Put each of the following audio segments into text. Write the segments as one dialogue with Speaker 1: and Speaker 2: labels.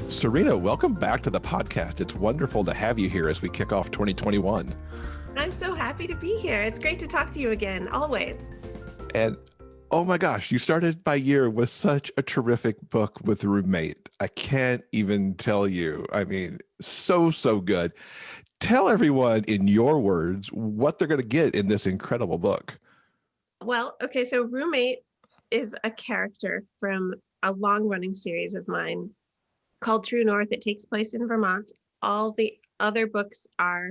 Speaker 1: Sarina, welcome back to the podcast. It's wonderful to have you here as we kick off 2021.
Speaker 2: I'm so happy to be here. It's great to talk to you again, always.
Speaker 1: And oh my gosh, you started my year with such a terrific book with a roommate. I can't even tell you. I mean, so good. Tell everyone in your words what they're going to get in this incredible book.
Speaker 2: Well, okay, so Roommate is a character from a long-running series of mine called True North. It takes place in Vermont. All the other books are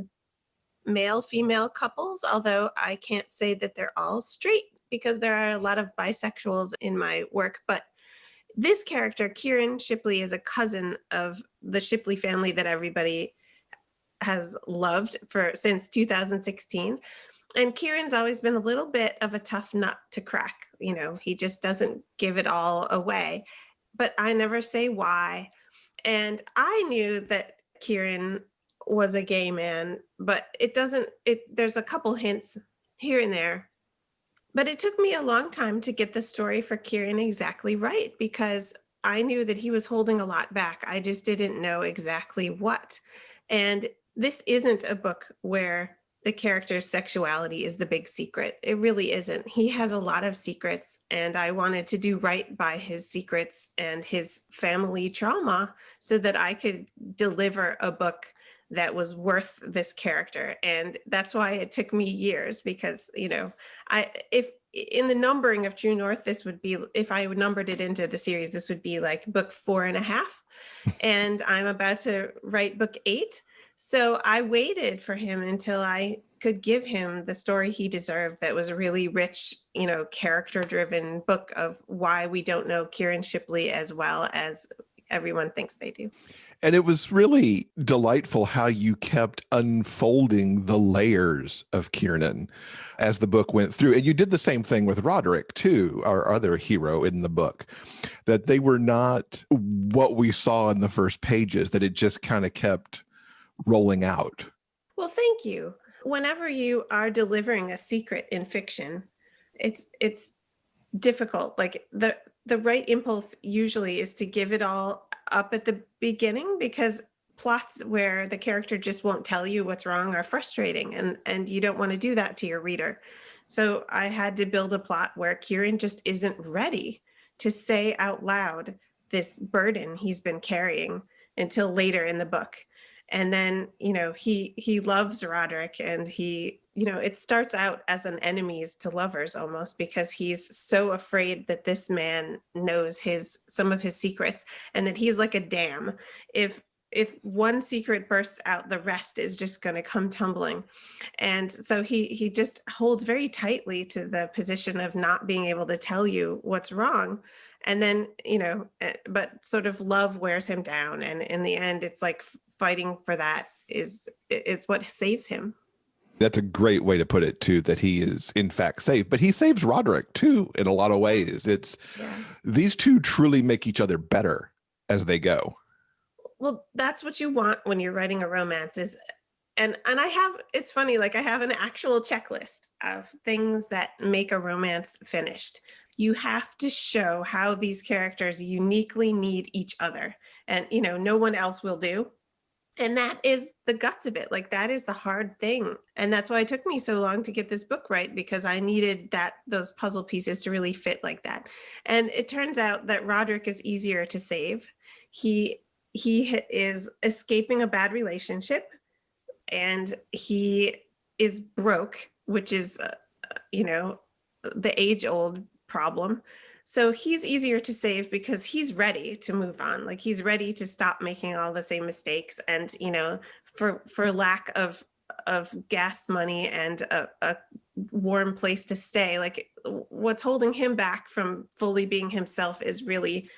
Speaker 2: male-female couples, although I can't say that they're all straight because there are a lot of bisexuals in my work. But this character, Kieran Shipley, is a cousin of the Shipley family that everybody has loved since 2016. And Kieran's always been a little bit of a tough nut to crack. You know, he just doesn't give it all away. But I never say why. And I knew that Kieran was a gay man, but there's a couple hints here and there. But it took me a long time to get the story for Kieran exactly right, because I knew that he was holding a lot back. I just didn't know exactly what. And this isn't a book where the character's sexuality is the big secret. It really isn't. He has a lot of secrets, and I wanted to do right by his secrets and his family trauma so that I could deliver a book that was worth this character. And that's why it took me years, because, you know, if in the numbering of True North, this would be, if I numbered it into the series, this would be like book 4.5. And I'm about to write book 8. So I waited for him until I could give him the story he deserved. That was a really rich, you know, character-driven book of why we don't know Kieran Shipley as well as everyone thinks they do.
Speaker 1: And it was really delightful how you kept unfolding the layers of Kieran as the book went through. And you did the same thing with Roderick, too, our other hero in the book, that they were not what we saw in the first pages, that it just kind of kept rolling out.
Speaker 2: Well, thank you. Whenever you are delivering a secret in fiction, it's difficult. Like the right impulse usually is to give it all up at the beginning, because plots where the character just won't tell you what's wrong are frustrating, and you don't want to do that to your reader. So I had to build a plot where Kieran just isn't ready to say out loud this burden he's been carrying until later in the book. And then, you know, he loves Roderick, and he, you know, it starts out as an enemies to lovers almost, because he's so afraid that this man knows some of his secrets, and that he's like a dam. If one secret bursts out, the rest is just going to come tumbling. And so he just holds very tightly to the position of not being able to tell you what's wrong. And then, you know, but sort of love wears him down. And in the end, it's like fighting for that is what saves him.
Speaker 1: That's a great way to put it, too, that he is, in fact, saved. But he saves Roderick, too, in a lot of ways. These two truly make each other better as they go.
Speaker 2: Well, that's what you want when you're writing a romance and it's funny, like I have an actual checklist of things that make a romance finished. You have to show how these characters uniquely need each other, and, you know, no one else will do. And that is the guts of it. Like, that is the hard thing. And that's why it took me so long to get this book right, because I needed those puzzle pieces to really fit like that. And it turns out that Roderick is easier to save. He is escaping a bad relationship, and he is broke, which is, you know, the age-old problem. So he's easier to save because he's ready to move on. Like, he's ready to stop making all the same mistakes. And, you know, for lack of gas money and a warm place to stay, like, what's holding him back from fully being himself is really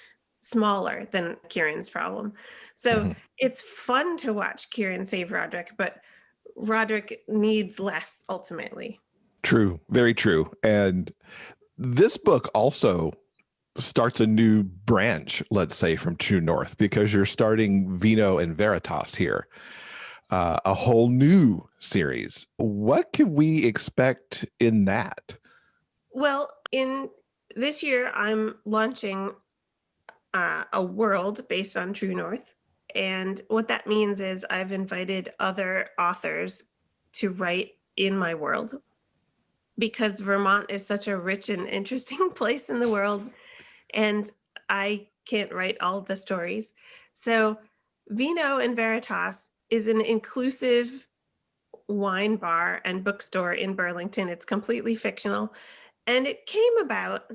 Speaker 2: smaller than Kieran's problem. So It's fun to watch Kieran save Roderick, but Roderick needs less ultimately.
Speaker 1: True, very true. And this book also starts a new branch, let's say, from True North, because you're starting Vino and Veritas here, a whole new series. What can we expect in that?
Speaker 2: Well, in this year, I'm launching a world based on True North. And what that means is I've invited other authors to write in my world because Vermont is such a rich and interesting place in the world. And I can't write all the stories. So Vino and Veritas is an inclusive wine bar and bookstore in Burlington. It's completely fictional. And it came about,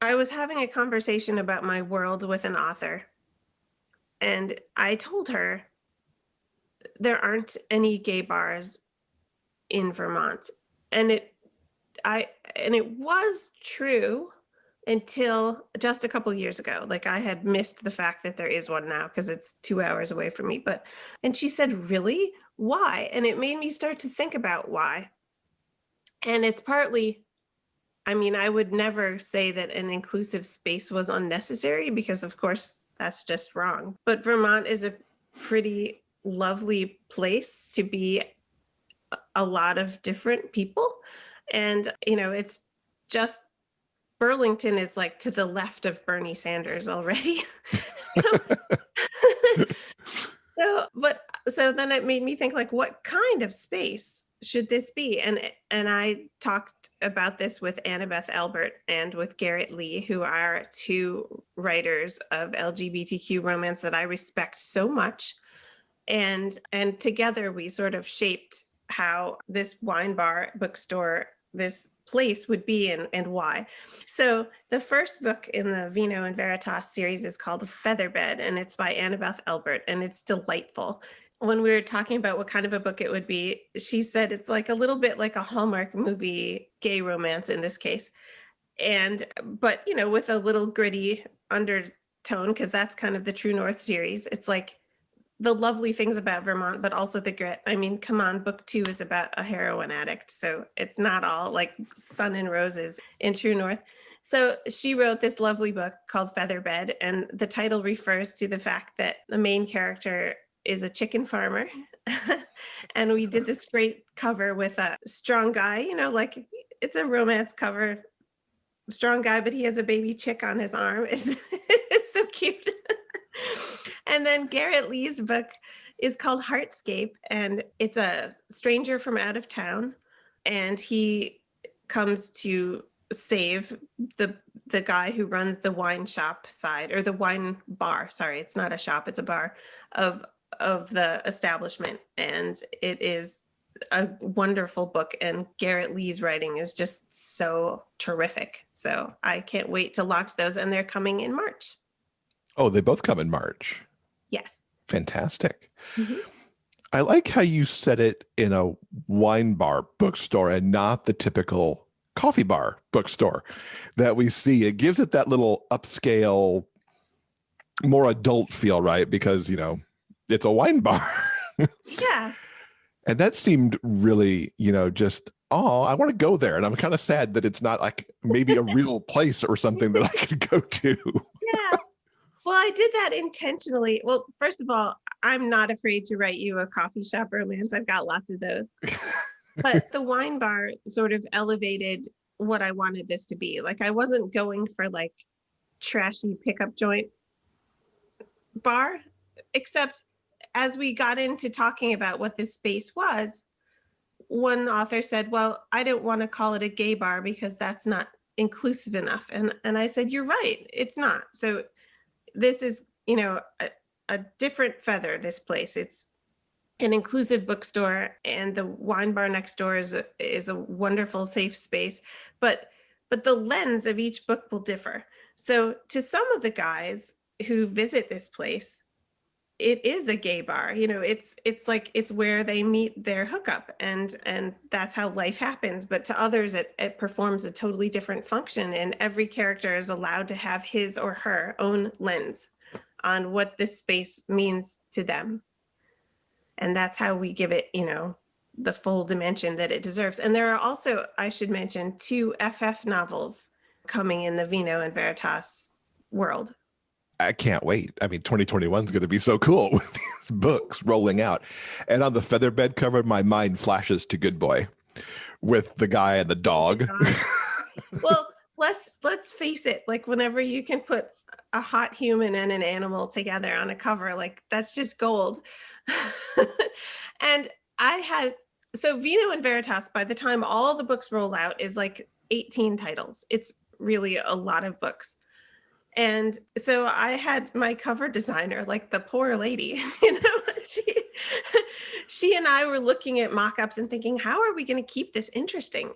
Speaker 2: I was having a conversation about my world with an author. And I told her there aren't any gay bars in Vermont. And it was true until just a couple years ago. Like I had missed the fact that there is one now because it's 2 hours away from me. And she said, really? Why? And it made me start to think about why. And it's partly, I mean, I would never say that an inclusive space was unnecessary because of course that's just wrong. But Vermont is a pretty lovely place to be a lot of different people. And, it's just Burlington is like to the left of Bernie Sanders already. So then it made me think like, what kind of space should this be? And I talked about this with Annabeth Albert and with Garrett Lee, who are two writers of LGBTQ romance that I respect so much. And together we sort of shaped how this wine bar bookstore, this place would be and why. So the first book in the Vino and Veritas series is called Featherbed, and it's by Annabeth Albert, and it's delightful. When we were talking about what kind of a book it would be, she said it's like a little bit like a Hallmark movie, gay romance in this case. But with a little gritty undertone, because that's kind of the True North series. It's like the lovely things about Vermont, but also the grit. I mean, come on, book 2 is about a heroin addict. So it's not all like sun and roses in True North. So she wrote this lovely book called Featherbed, and the title refers to the fact that the main character is a chicken farmer. And we did this great cover with a strong guy, like it's a romance cover, strong guy, but he has a baby chick on his arm. It's so cute. And then Garrett Lee's book is called Heartscape, and it's a stranger from out of town, and he comes to save the guy who runs the wine shop side, or the wine bar. Sorry, it's not a shop, it's a bar of the establishment. And it is a wonderful book, and Garrett Lee's writing is just so terrific. So I can't wait to launch those, and they're coming in March.
Speaker 1: Oh, they both come in March.
Speaker 2: Yes.
Speaker 1: Fantastic.
Speaker 2: Mm-hmm.
Speaker 1: I like how you said it in a wine bar bookstore and not the typical coffee bar bookstore that we see. It gives it that little upscale, more adult feel, right? Because, it's a wine bar.
Speaker 2: Yeah.
Speaker 1: And that seemed really, just, oh, I want to go there. And I'm kind of sad that it's not like maybe a real place or something that I could go to.
Speaker 2: Yeah. Well, I did that intentionally. Well, first of all, I'm not afraid to write you a coffee shop romance. I've got lots of those. But the wine bar sort of elevated what I wanted this to be. Like I wasn't going for like trashy pickup joint bar, except as we got into talking about what this space was, one author said, well, I don't want to call it a gay bar because that's not inclusive enough. And I said, you're right, it's not. So this is, a different feather, this place. It's an inclusive bookstore, and the wine bar next door is a wonderful, safe space. But the lens of each book will differ. So to some of the guys who visit this place, it is a gay bar. It's like it's where they meet their hookup, and that's how life happens. But to others, it performs a totally different function, and every character is allowed to have his or her own lens on what this space means to them. And that's how we give it, the full dimension that it deserves. And there are also, I should mention, 2 FF novels coming in the Vino and Veritas world.
Speaker 1: I can't wait. I mean, 2021 is going to be so cool with these books rolling out. And on the Featherbed cover, my mind flashes to Good Boy with the guy and the dog.
Speaker 2: Well, let's face it. Like whenever you can put a hot human and an animal together on a cover. Like that's just gold. And I had, so Vino and Veritas, by the time all the books roll out, is like 18 titles. It's really a lot of books. And so I had my cover designer, like the poor lady, she, she and I were looking at mock-ups and thinking, how are we going to keep this interesting?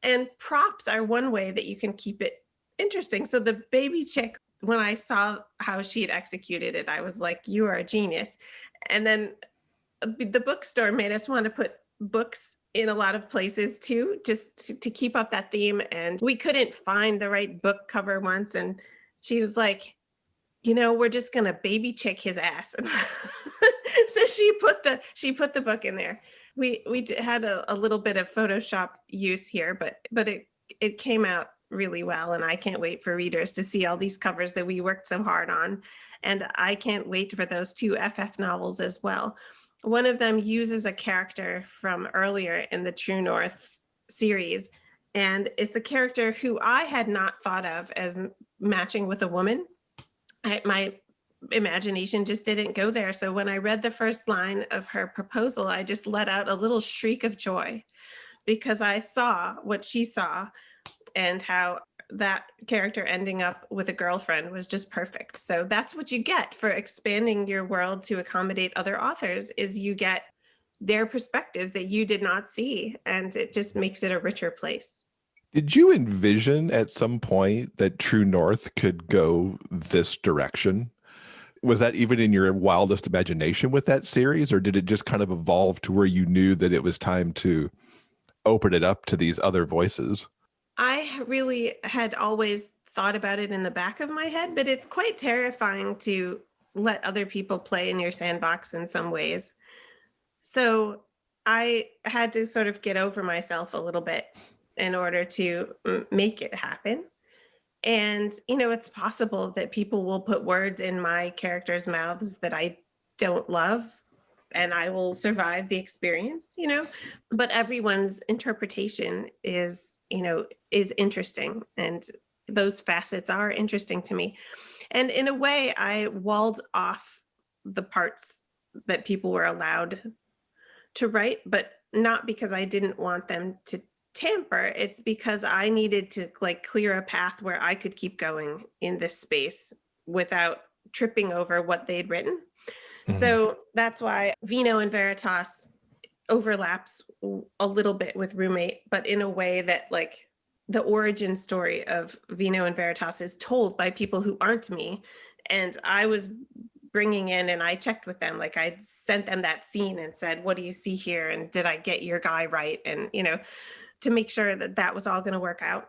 Speaker 2: And props are one way that you can keep it interesting. So the baby chick, when I saw how she had executed it, I was like, you are a genius. And then the bookstore made us want to put books in a lot of places too, just to keep up that theme. And we couldn't find the right book cover once. And she was like, we're just going to baby chick his ass. So she put the book in there. We had a little bit of Photoshop use here, but it came out really well. And I can't wait for readers to see all these covers that we worked so hard on. And I can't wait for those 2 FF novels as well. One of them uses a character from earlier in the True North series. And it's a character who I had not thought of as matching with a woman. My imagination just didn't go there. So when I read the first line of her proposal, I just let out a little shriek of joy because I saw what she saw and how that character ending up with a girlfriend was just perfect. So that's what you get for expanding your world to accommodate other authors, is you get their perspectives that you did not see, and it just makes it a richer place.
Speaker 1: Did you envision at some point that True North could go this direction? Was that even in your wildest imagination with that series, or did it just kind of evolve to where you knew that it was time to open it up to these other voices?
Speaker 2: I really had always thought about it in the back of my head, but it's quite terrifying to let other people play in your sandbox in some ways. So I had to sort of get over myself a little bit in order to make it happen. And, it's possible that people will put words in my characters' mouths that I don't love, and I will survive the experience, but everyone's interpretation is interesting. And those facets are interesting to me. And in a way, I walled off the parts that people were allowed to write, but not because I didn't want them to tamper. It's because I needed to clear a path where I could keep going in this space without tripping over what they'd written. Mm-hmm. So that's why Vino and Veritas overlaps a little bit with Roommate, but in a way that the origin story of Vino and Veritas is told by people who aren't me. And I was bringing in, and I checked with them, I sent them that scene and said, what do you see here? And did I get your guy right? And, to make sure that that was all going to work out.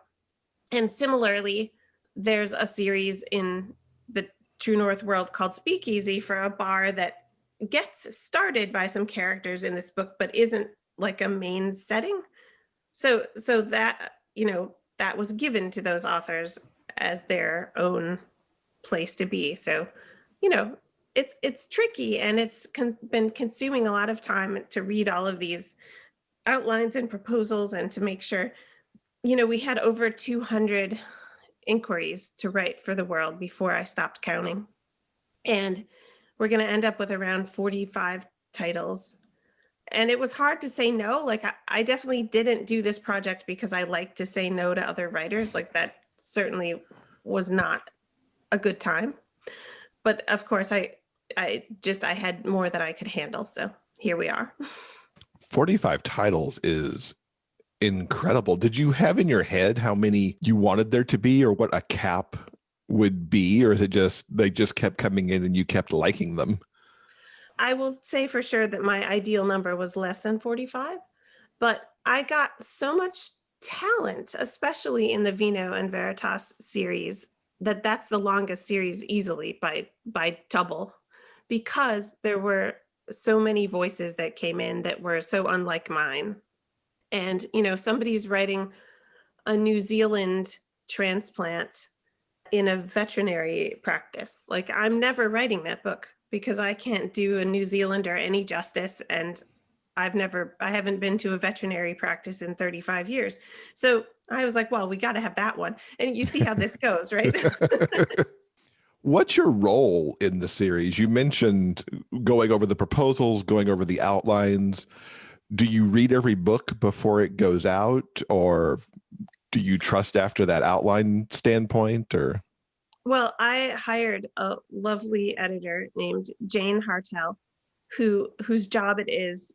Speaker 2: And similarly, there's a series in the True North world called Speakeasy for a bar that gets started by some characters in this book, but isn't a main setting. So that, that was given to those authors as their own place to be. So, it's tricky, and it's been consuming a lot of time to read all of these outlines and proposals and to make sure, we had over 200 inquiries to write for the world before I stopped counting. And we're going to end up with around 45 titles. And it was hard to say no. I definitely didn't do this project because I like to say no to other writers. That certainly was not a good time. But of course, I had more that I could handle. So here we are.
Speaker 1: 45 titles is incredible. Did you have in your head how many you wanted there to be, or what a cap would be? Or is it just, they just kept coming in and you kept liking them?
Speaker 2: I will say for sure that my ideal number was less than 45, but I got so much talent, especially in the Vino and Veritas series, that's the longest series easily by double, because there were so many voices that came in that were so unlike mine. And, somebody's writing a New Zealand transplant in a veterinary practice. I'm never writing that book because I can't do a New Zealander any justice. And I haven't been to a veterinary practice in 35 years. So I was like, well, we got to have that one. And you see how this goes, right?
Speaker 1: What's your role in the series? You mentioned going over the proposals, going over the outlines. Do you read every book before it goes out, or do you trust after that outline standpoint? Or
Speaker 2: Well, I hired a lovely editor named Jane Hartel, whose job it is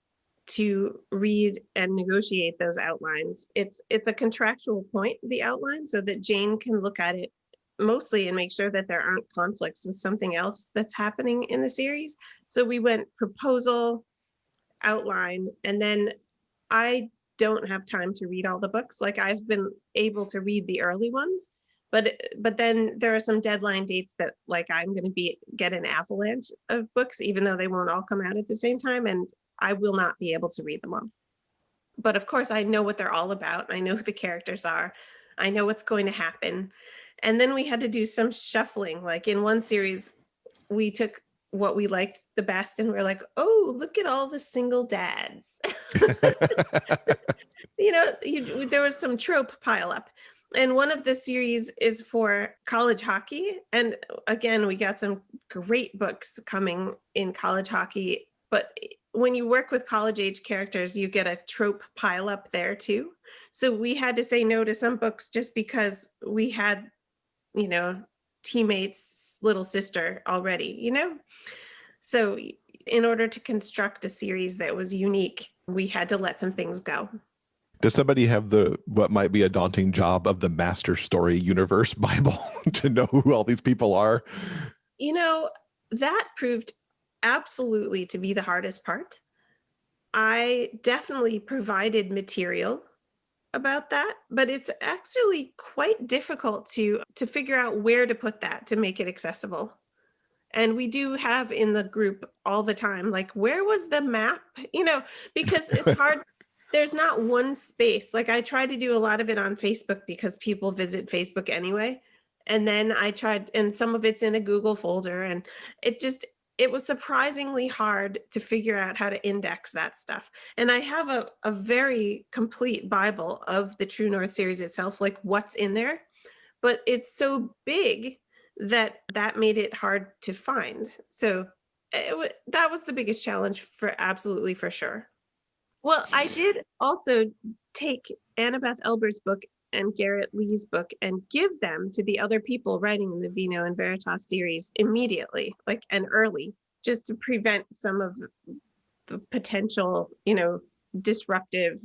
Speaker 2: to read and negotiate those outlines. It's a contractual point, the outline, so that Jane can look at it mostly and make sure that there aren't conflicts with something else that's happening in the series. So we went proposal, outline, and then I don't have time to read all the books. Like, I've been able to read the early ones, but then there are some deadline dates that, like, I'm going to get an avalanche of books, even though they won't all come out at the same time, and I will not be able to read them all. But of course, I know what they're all about. I know who the characters are. I know what's going to happen. And then we had to do some shuffling. Like, in one series, we took what we liked the best and we're like, oh, look at all the single dads. There was some trope pile up. And one of the series is for college hockey. And again, we got some great books coming in college hockey. But when you work with college age characters, you get a trope pile up there too. So we had to say no to some books just because we had, teammates' little sister already. So in order to construct a series that was unique, we had to let some things go.
Speaker 1: does somebody have what might be a daunting job of the Master Story Universe Bible to know who all these people are?
Speaker 2: That proved absolutely to be the hardest part. I definitely provided material about that, but it's actually quite difficult to figure out where to put that to make it accessible. And we do have in the group all the time, like, where was the map? Because it's hard. There's not one space. Like, I tried to do a lot of it on Facebook because people visit Facebook anyway. And then I tried, and some of it's in a Google folder, and it was surprisingly hard to figure out how to index that stuff. And I have a very complete Bible of the True North series itself, like what's in there, but it's so big that made it hard to find. So that was the biggest challenge for sure. Well, I did also take Annabeth Elbert's book and Garrett Lee's book and give them to the other people writing in the Vino and Veritas series immediately, and early, just to prevent some of the potential, disruptive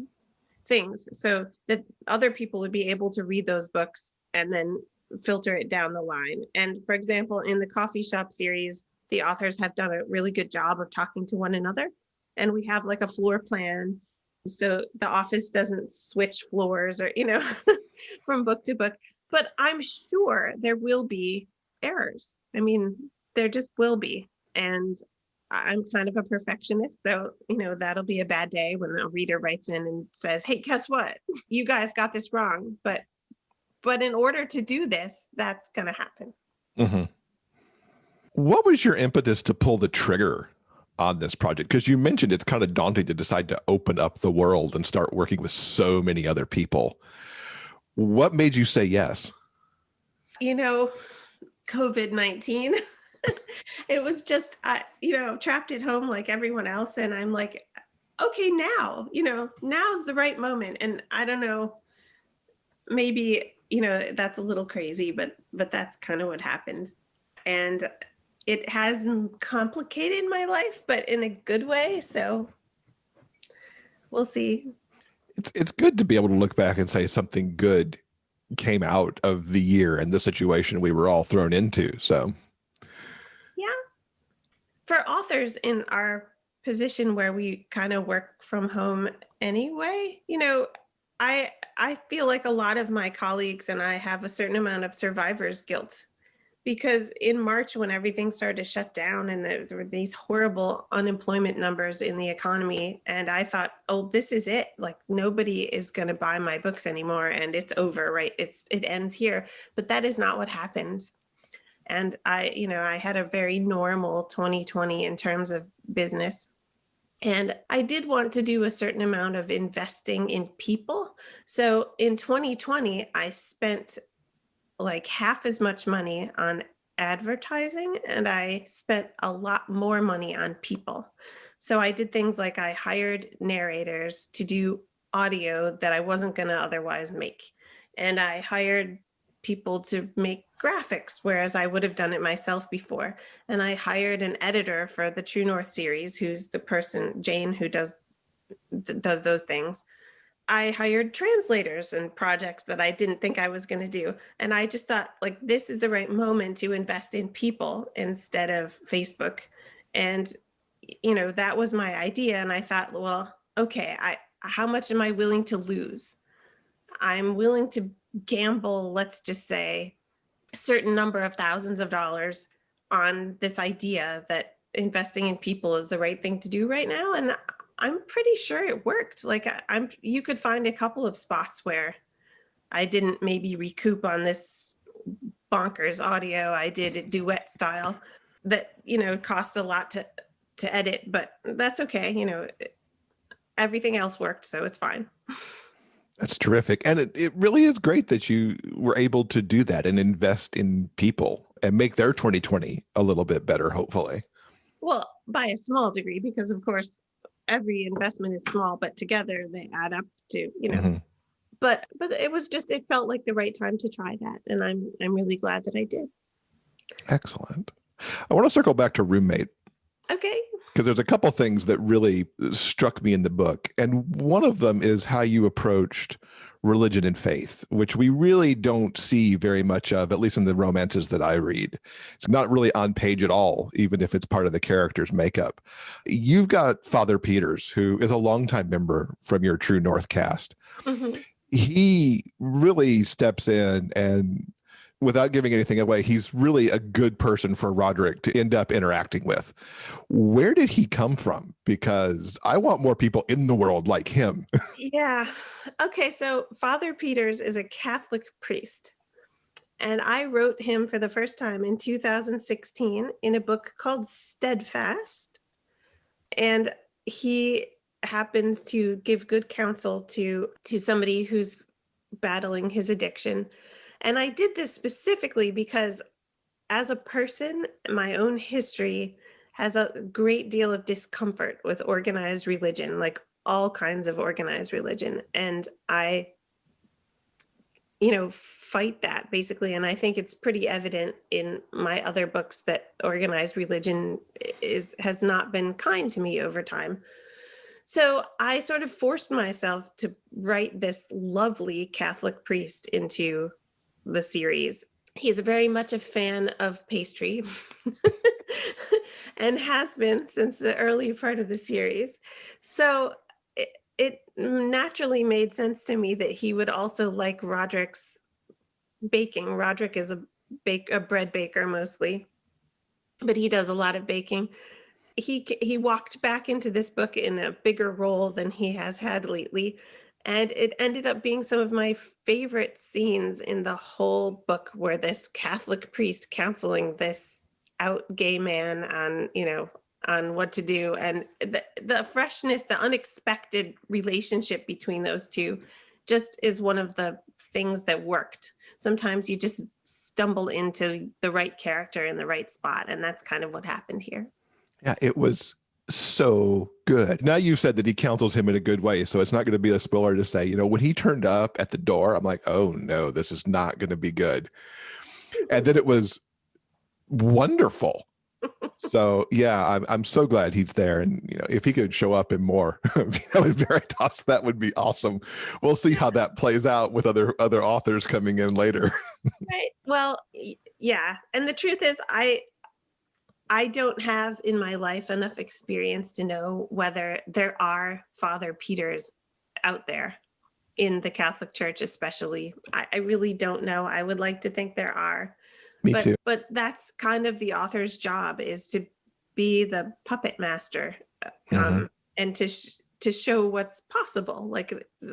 Speaker 2: things, so that other people would be able to read those books and then filter it down the line. And for example, in the coffee shop series, the authors have done a really good job of talking to one another. And we have like a floor plan, so the office doesn't switch floors or, from book to book. But I'm sure there will be errors. I mean, there just will be. And I'm kind of a perfectionist. So, that'll be a bad day when a reader writes in and says, hey, guess what? You guys got this wrong. But in order to do this, that's going to happen.
Speaker 1: Mm-hmm. What was your impetus to pull the trigger on this project? Because you mentioned it's kind of daunting to decide to open up the world and start working with so many other people. What made you say yes?
Speaker 2: COVID-19. It was just, trapped at home like everyone else. And I'm like, okay, now's the right moment. And I don't know, maybe, that's a little crazy, but that's kind of what happened. And it has complicated my life, but in a good way. So we'll see.
Speaker 1: It's good to be able to look back and say something good came out of the year and the situation we were all thrown into. So
Speaker 2: yeah, for authors in our position where we kind of work from home anyway, I feel like a lot of my colleagues and I have a certain amount of survivor's guilt, because in March, when everything started to shut down and there were these horrible unemployment numbers in the economy, and I thought, oh, this is it. Like, nobody is going to buy my books anymore and it's over, right? It ends here. But that is not what happened. And I had a very normal 2020 in terms of business. And I did want to do a certain amount of investing in people. So in 2020, I spent like half as much money on advertising, and I spent a lot more money on people. So I did things like I hired narrators to do audio that I wasn't going to otherwise make. And I hired people to make graphics, whereas I would have done it myself before. And I hired an editor for the True North series, who's the person, Jane, who does those things. I hired translators and projects that I didn't think I was going to do. And I just thought, like, this is the right moment to invest in people instead of Facebook. And, that was my idea. And I thought, well, okay, how much am I willing to lose? I'm willing to gamble, let's just say, a certain number of thousands of dollars on this idea that investing in people is the right thing to do right now. And I'm pretty sure it worked. Like you could find a couple of spots where I didn't maybe recoup on this bonkers audio I did a duet style that, cost a lot to edit, but that's okay. Everything else worked, so it's fine.
Speaker 1: That's terrific. And it really is great that you were able to do that and invest in people and make their 2020 a little bit better, hopefully.
Speaker 2: Well, by a small degree, because of course, every investment is small, but together they add up to,
Speaker 1: Mm-hmm.
Speaker 2: but it felt like the right time to try that. And I'm really glad that I did.
Speaker 1: Excellent. I want to circle back to Roommate.
Speaker 2: Okay.
Speaker 1: Because there's a couple things that really struck me in the book. And one of them is how you approached religion and faith, which we really don't see very much of, at least in the romances that I read. It's not really on page at all, even if it's part of the character's makeup. You've got Father Peters, who is a longtime member from your True North cast.
Speaker 2: Mm-hmm.
Speaker 1: He really steps in and, without giving anything away, he's really a good person for Roderick to end up interacting with. Where did he come from? Because I want more people in the world like him.
Speaker 2: Yeah. Okay. So Father Peters is a Catholic priest. And I wrote him for the first time in 2016 in a book called Steadfast. And he happens to give good counsel to somebody who's battling his addiction. And I did this specifically because as a person, my own history has a great deal of discomfort with organized religion, like all kinds of organized religion. And I, fight that basically. And I think it's pretty evident in my other books that organized religion has not been kind to me over time. So I sort of forced myself to write this lovely Catholic priest into the series. He's very much a fan of pastry and has been since the early part of the series. So it naturally made sense to me that he would also like Roderick's baking. Roderick is a bread baker mostly, but he does a lot of baking. He walked back into this book in a bigger role than he has had lately. And it ended up being some of my favorite scenes in the whole book, where this Catholic priest counseling this out gay man on what to do. And the freshness, the unexpected relationship between those two just is one of the things that worked. Sometimes you just stumble into the right character in the right spot. And that's kind of what happened here.
Speaker 1: Yeah, it was so good. Now you said that he counsels him in a good way, so it's not going to be a spoiler to say, when he turned up at the door, I'm like, oh no, this is not going to be good. And then it was wonderful. So yeah, I'm so glad he's there. And if he could show up in more Vino Veritas, that would be awesome. We'll see how that plays out with other authors coming in later.
Speaker 2: Right. Well, yeah. And the truth is, I don't have in my life enough experience to know whether there are Father Peters out there in the Catholic Church, especially. I really don't know. I would like to think there are.
Speaker 1: Me too.
Speaker 2: But that's kind of the author's job, is to be the puppet master and to show what's possible. Like,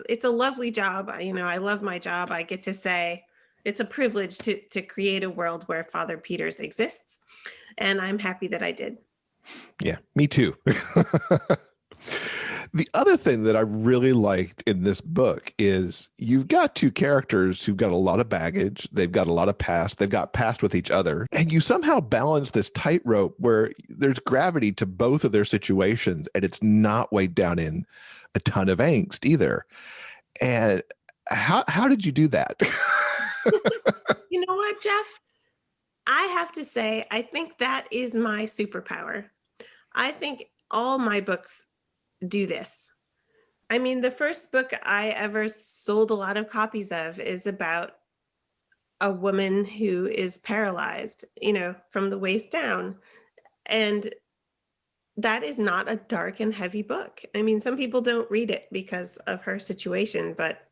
Speaker 2: it's a lovely job. I love my job. I get to say it's a privilege to create a world where Father Peters exists. And I'm happy that I did.
Speaker 1: Yeah, me too. The other thing that I really liked in this book is you've got two characters who've got a lot of baggage. They've got a lot of past. They've got past with each other. And you somehow balance this tightrope where there's gravity to both of their situations and it's not weighed down in a ton of angst either. And how did you do that?
Speaker 2: You know what, Jeff? I have to say, I think that is my superpower. I think all my books do this. I mean, the first book I ever sold a lot of copies of is about a woman who is paralyzed, from the waist down. And that is not a dark and heavy book. I mean, some people don't read it because of her situation, but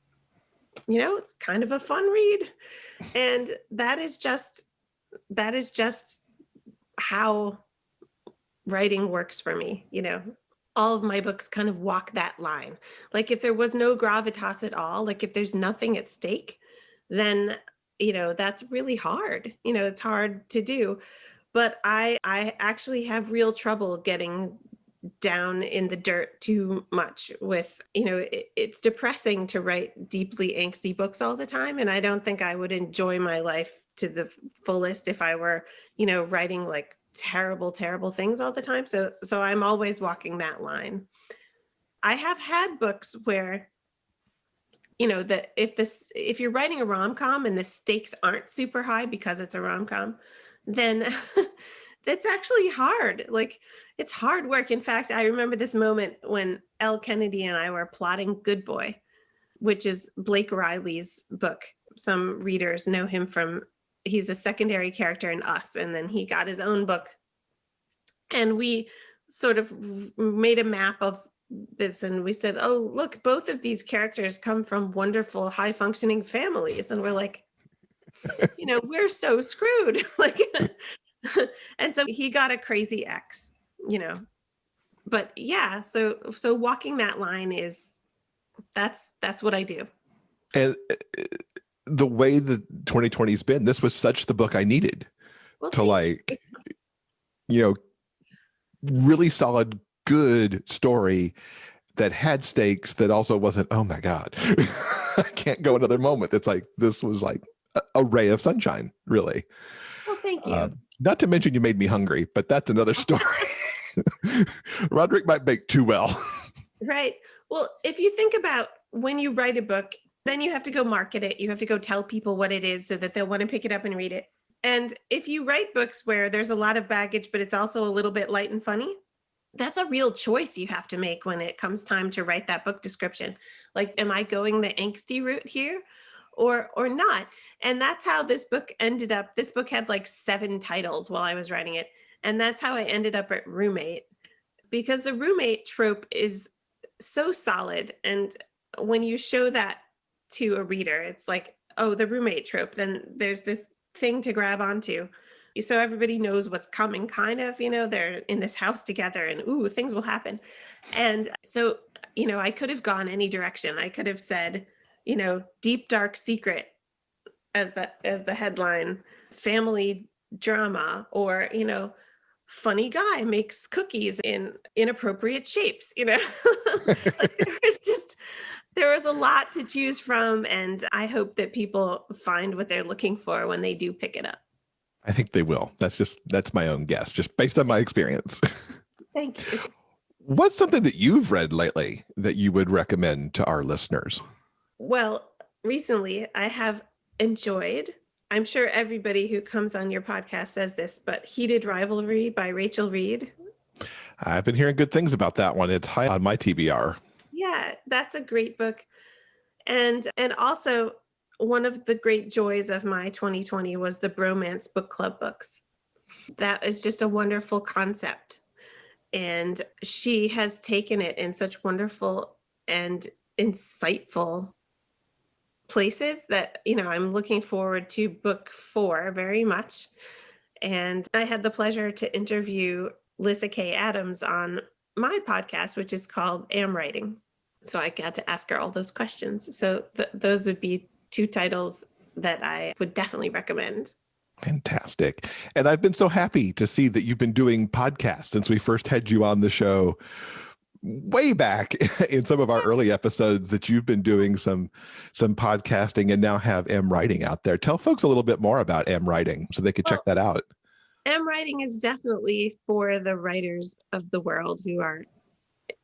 Speaker 2: it's kind of a fun read. And that is just how writing works for me. All of my books kind of walk that line. Like if there was no gravitas at all, like if there's nothing at stake, then that's really hard. It's hard to do. But I actually have real trouble getting down in the dirt too much with, it's depressing to write deeply angsty books all the time. And I don't think I would enjoy my life to the fullest if I were, writing like terrible, terrible things all the time. So I'm always walking that line. I have had books where, that if you're writing a rom-com and the stakes aren't super high because it's a rom-com, then that's actually hard. Like it's hard work. In fact, I remember this moment when Elle Kennedy and I were plotting Good Boy, which is Blake Riley's book. Some readers know him he's a secondary character in Us, and then he got his own book. And we sort of made a map of this, and we said, oh, look, both of these characters come from wonderful, high-functioning families. And we're like, we're so screwed. Like, and so he got a crazy ex, but yeah, so walking that line that's what I do.
Speaker 1: And the way that 2020 has been, this was such the book I needed to really solid, good story that had stakes that also wasn't, oh my God, I can't go another moment. It's like, this was like a ray of sunshine, really.
Speaker 2: Well, thank you.
Speaker 1: Not to mention you made me hungry, but that's another story. Roderick might bake too well.
Speaker 2: Right. Well, if you think about when you write a book, then you have to go market it. You have to go tell people what it is so that they'll want to pick it up and read it. And if you write books where there's a lot of baggage, but it's also a little bit light and funny, that's a real choice you have to make when it comes time to write that book description. Like, am I going the angsty route here or not? And that's how this book ended up. This book had like 7 titles while I was writing it. And that's how I ended up at Roommate, because the roommate trope is so solid. And when you show that to a reader, it's like, oh, the roommate trope, then there's this thing to grab onto. So everybody knows what's coming, kind of, they're in this house together and ooh, things will happen. And so, I could have gone any direction. I could have said, deep, dark secret as the headline, family drama, or, funny guy makes cookies in inappropriate shapes, Like, there was a lot to choose from. And I hope that people find what they're looking for when they do pick it up.
Speaker 1: I think they will. That's my own guess, just based on my experience.
Speaker 2: Thank you.
Speaker 1: What's something that you've read lately that you would recommend to our listeners?
Speaker 2: Well, recently I have enjoyed, I'm sure everybody who comes on your podcast says this, but Heated Rivalry by Rachel Reed.
Speaker 1: I've been hearing good things about that one. It's high on my TBR.
Speaker 2: Yeah, that's a great book. And also, one of the great joys of my 2020 was the Bromance Book Club books. That is just a wonderful concept. And she has taken it in such wonderful and insightful places that, I'm looking forward to book 4 very much. And I had the pleasure to interview Lissa K. Adams on my podcast, which is called Am Writing. So I got to ask her all those questions. So those would be 2 titles that I would definitely recommend.
Speaker 1: Fantastic. And I've been so happy to see that you've been doing podcasts since we first had you on the show way back in some of our early episodes that you've been doing some podcasting and now have M Writing out there. Tell folks a little bit more about M Writing so they could check that out.
Speaker 2: M Writing is definitely for the writers of the world who are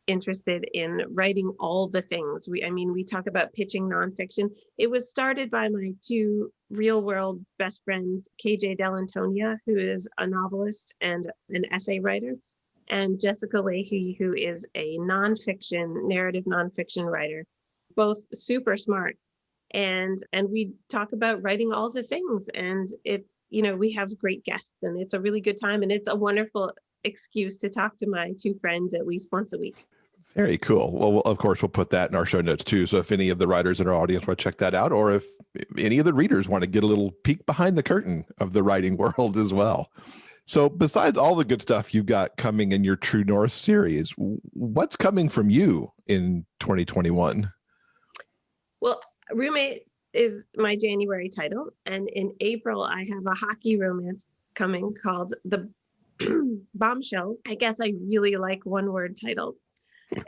Speaker 2: interested in writing all the things. We talk about pitching nonfiction. It was started by my two real world best friends, KJ Delantonia, who is a novelist and an essay writer, and Jessica Leahy, who is a narrative nonfiction writer, both super smart. And we talk about writing all the things, and it's, we have great guests, and it's a really good time, and it's a wonderful excuse to talk to my two friends at least once a week.
Speaker 1: Very cool. Well, of course, we'll put that in our show notes too. So if any of the writers in our audience want to check that out, or if any of the readers want to get a little peek behind the curtain of the writing world as well. So besides all the good stuff you've got coming in your True North series, what's coming from you in 2021? Well,
Speaker 2: Roommate is my January title. And in April, I have a hockey romance coming called The Bombshell. I guess I really like one-word titles.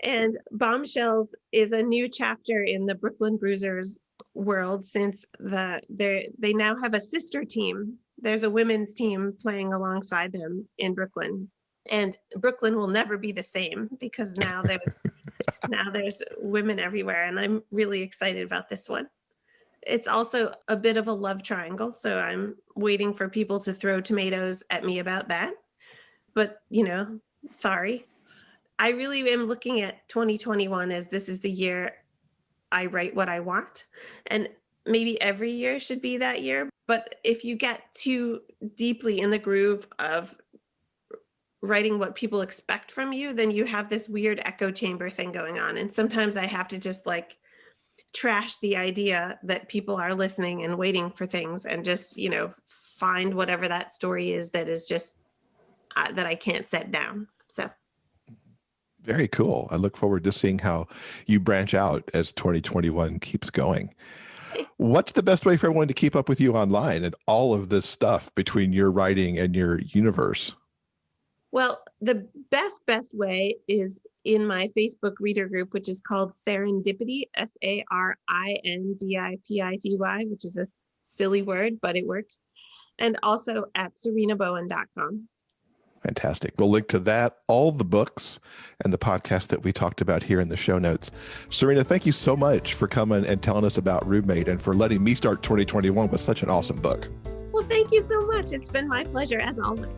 Speaker 2: And Bombshells is a new chapter in the Brooklyn Bruisers world, since they now have a sister team. There's a women's team playing alongside them in Brooklyn. And Brooklyn will never be the same because now there's women everywhere. And I'm really excited about this one. It's also a bit of a love triangle. So I'm waiting for people to throw tomatoes at me about that. But, sorry. I really am looking at 2021 as this is the year I write what I want. And maybe every year should be that year. But if you get too deeply in the groove of writing what people expect from you, then you have this weird echo chamber thing going on. And sometimes I have to just trash the idea that people are listening and waiting for things, and just, find whatever that story is that is just that I can't set down. So.
Speaker 1: Very cool. I look forward to seeing how you branch out as 2021 keeps going.
Speaker 2: Thanks.
Speaker 1: What's the best way for everyone to keep up with you online and all of this stuff between your writing and your universe? Well,
Speaker 2: the best way is in my Facebook reader group, which is called Serendipity, SARINDIPITY, which is a silly word, but it works. And also at sarinabowen.com.
Speaker 1: Fantastic. We'll link to that, all the books, and the podcast that we talked about here in the show notes. Sarina, thank you so much for coming and telling us about Roommate and for letting me start 2021 with such an awesome book.
Speaker 2: Well, thank you so much. It's been my pleasure, as always.